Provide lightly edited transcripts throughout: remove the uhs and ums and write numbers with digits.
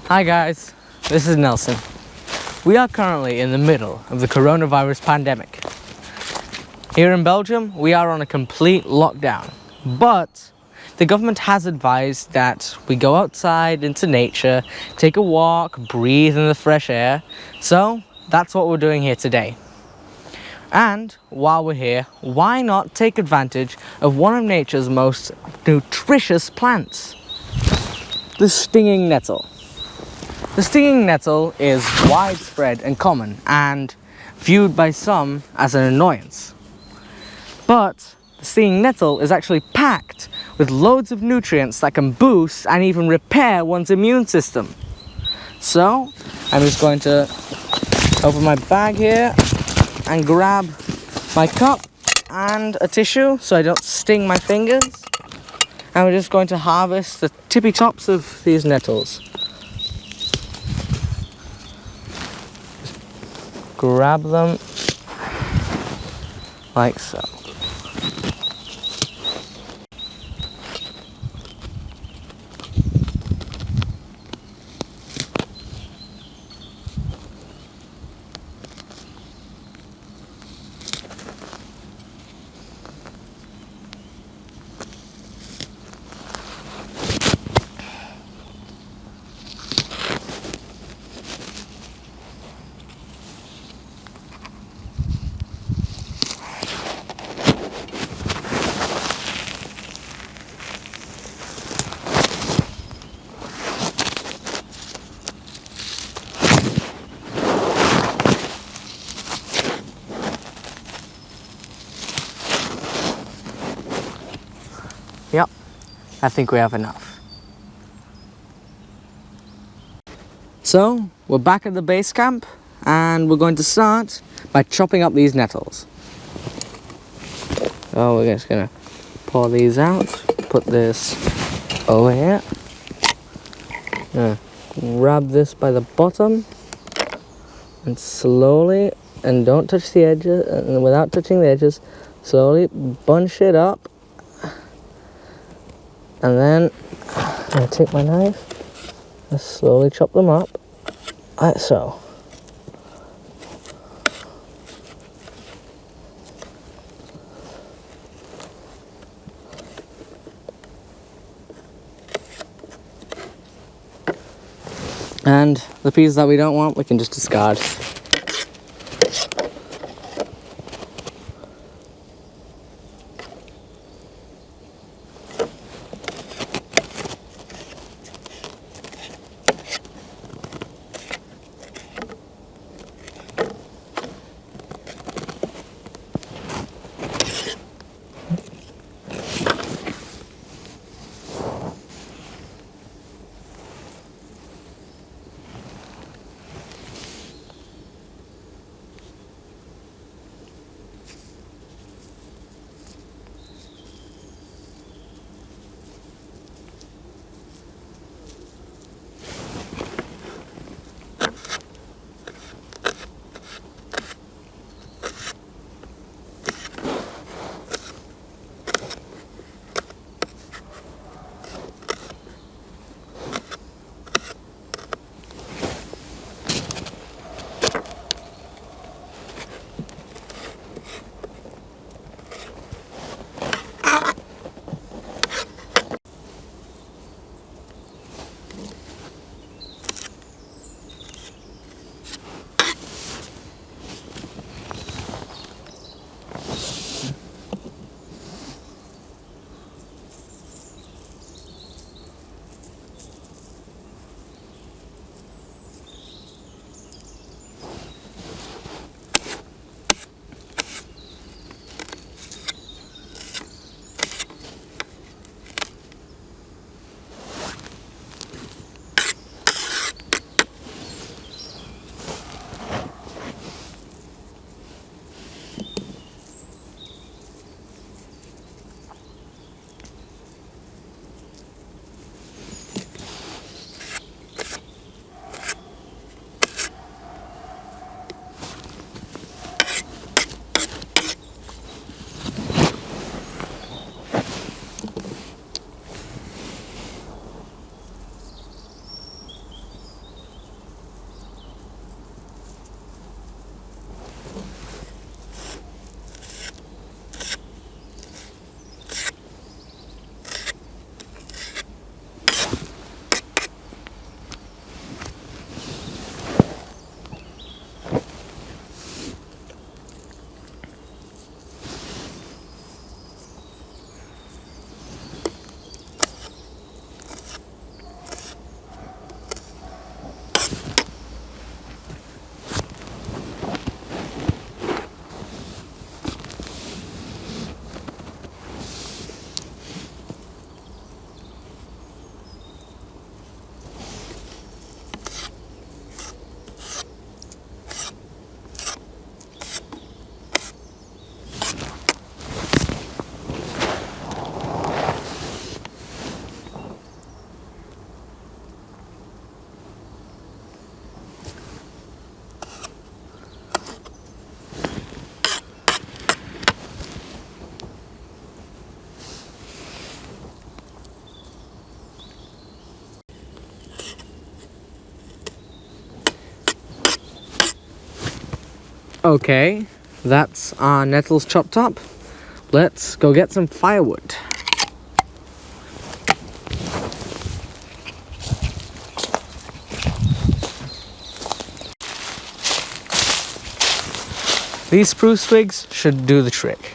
Hi guys, this is Nelson. We are currently in the middle of the coronavirus pandemic. Here in Belgium, we are on a complete lockdown, but the government has advised that we go outside into nature, take a walk, breathe in the fresh air. So that's what we're doing here today. And while we're here, why not take advantage of one of nature's most nutritious plants, the stinging nettle. The stinging nettle is widespread and common and viewed by some as an annoyance. But the stinging nettle is actually packed with loads of nutrients that can boost and even repair one's immune system. So I'm just going to open my bag here and grab my cup and a tissue so I don't sting my fingers. And we're just going to harvest the tippy tops of these nettles. Grab them like so. Yep, I think we have enough. So, we're back at the base camp and we're going to start by chopping up these nettles. So we're just going to pour these out, put this over here. Grab this by the bottom and slowly, and don't touch the edges, and without touching the edges, slowly bunch it up. And then I'm going to take my knife and slowly chop them up, like so. And the pieces that we don't want, we can just discard. Okay, that's our nettles chopped up. Let's go get some firewood. These spruce twigs should do the trick.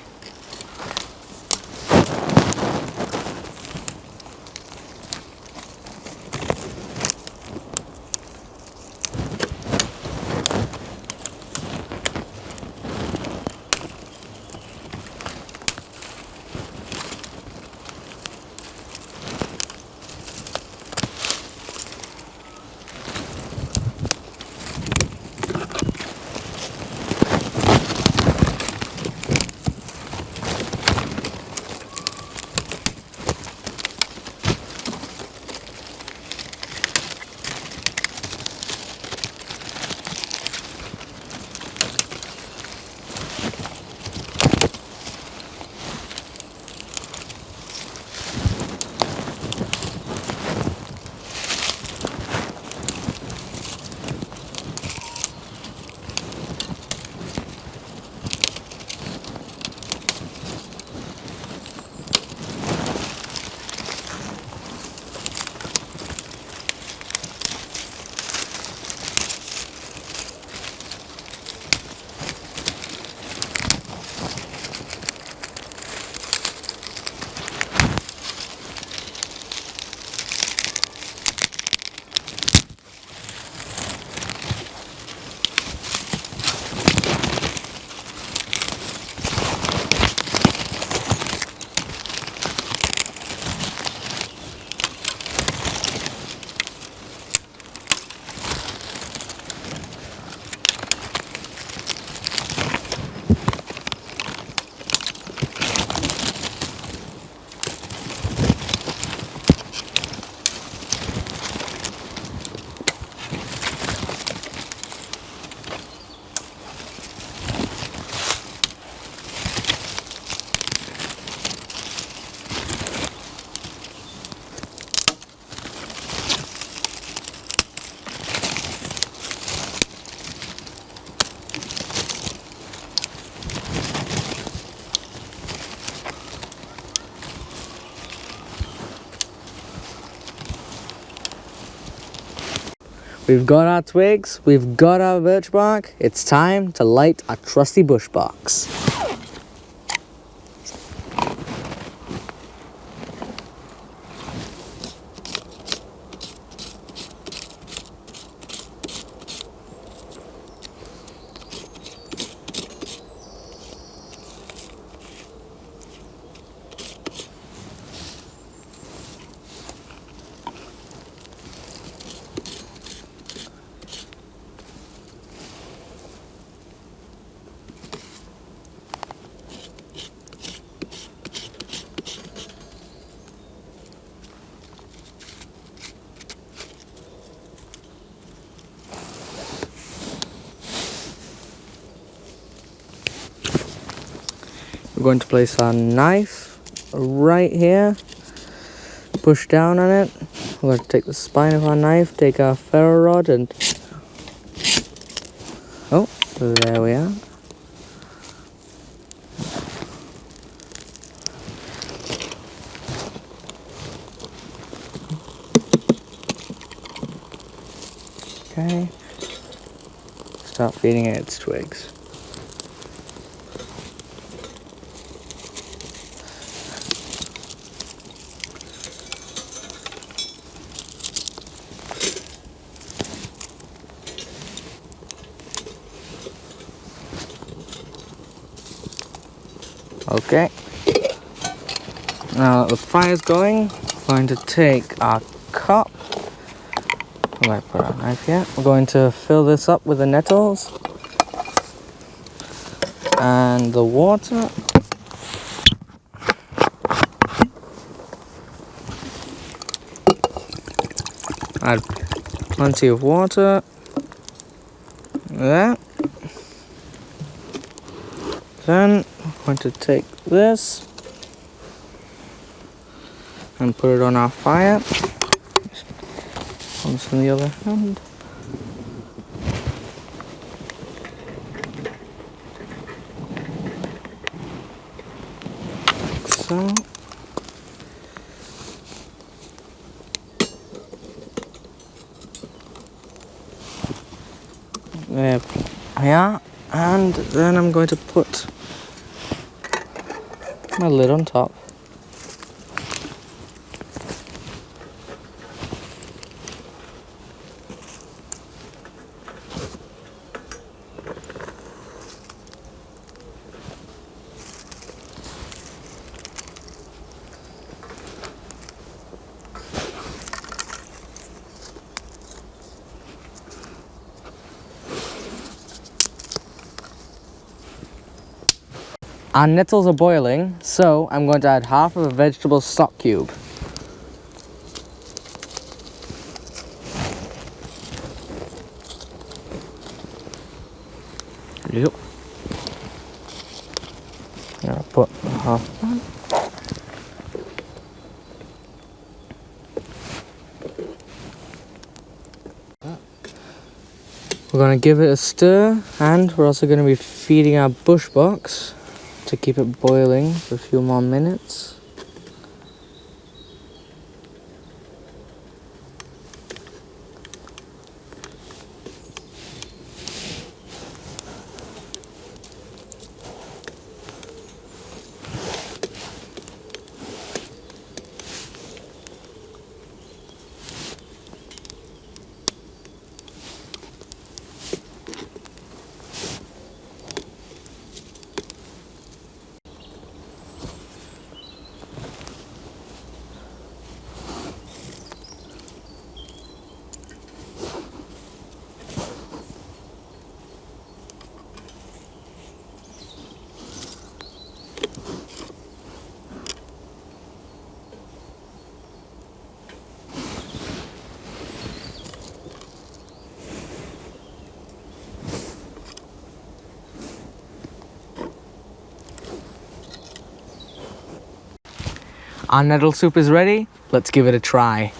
We've got our twigs, we've got our birch bark. It's time to light our trusty bush box. We're going to place our knife right here, push down on it. We're going to take the spine of our knife, take our ferro rod and... oh, there we are. Okay. Start feeding it its twigs. Okay, now that the fire's going, we're going to take our cup. I might put our knife here. We're going to fill this up with the nettles and the water. Add plenty of water. There. Then I'm going to take this and put it on our fire. On the other hand. so. There we are, and then I'm going to put my lid on top. Our nettles are boiling, so I'm going to add half of a vegetable stock cube. Yep. I'll put half one. We're going to give it a stir, and we're also going to be feeding our bush box to keep it boiling for a few more minutes. Our nettle soup is ready. Let's give it a try.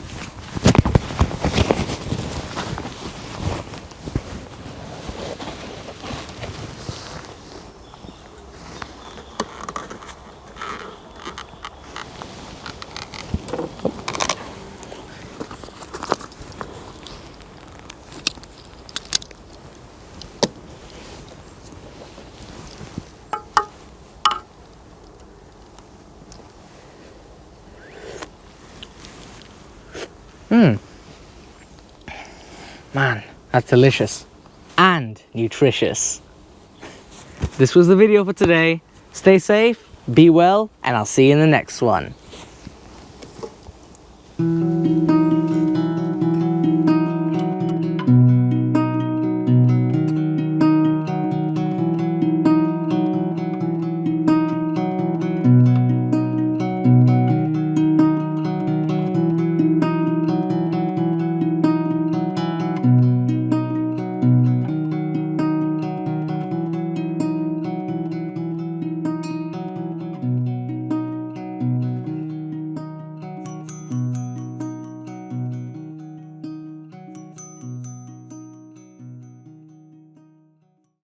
Man, that's delicious and nutritious. This was the video for today. Stay safe, be well, and I'll see you in the next one.